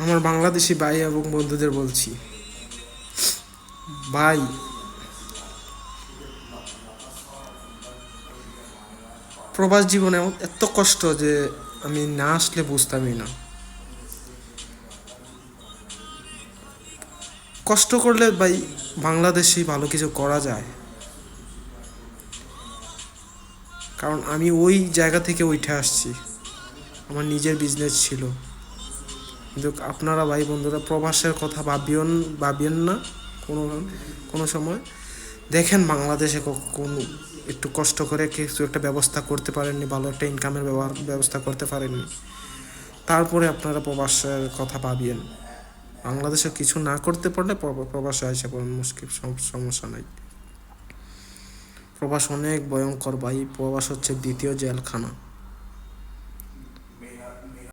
আমার বাংলাদেশি ভাই এবং বন্ধুদের বলছি, ভাই প্রবাস জীবনে এত কষ্ট যে আমি না আসলে বুঝতামই না। কষ্ট করলে ভাই বাংলাদেশেই ভালো কিছু করা যায়, কারণ আমি ওই জায়গা থেকে উঠে আসছি, আমার নিজের বিজনেস ছিল। কিন্তু আপনারা ভাই বন্ধুরা প্রবাসের কথা ভাবিয়েন না কোনো কোনো সময়। দেখেন বাংলাদেশে কোন একটু কষ্ট করে কিছু একটা ব্যবস্থা করতে পারেননি, ভালো একটা ইনকামের ব্যবস্থা করতে পারেননি, তারপরে আপনারা প্রবাসের কথা ভাবিয়েন। বাংলাদেশে কিছু না করতে পারলে প্রবাসে আসে কোনো মুশকিল, সমস্যা নাই। প্রবাস অনেক ভয়ঙ্কর ভাই, প্রবাস হচ্ছে দ্বিতীয় জেলখানা।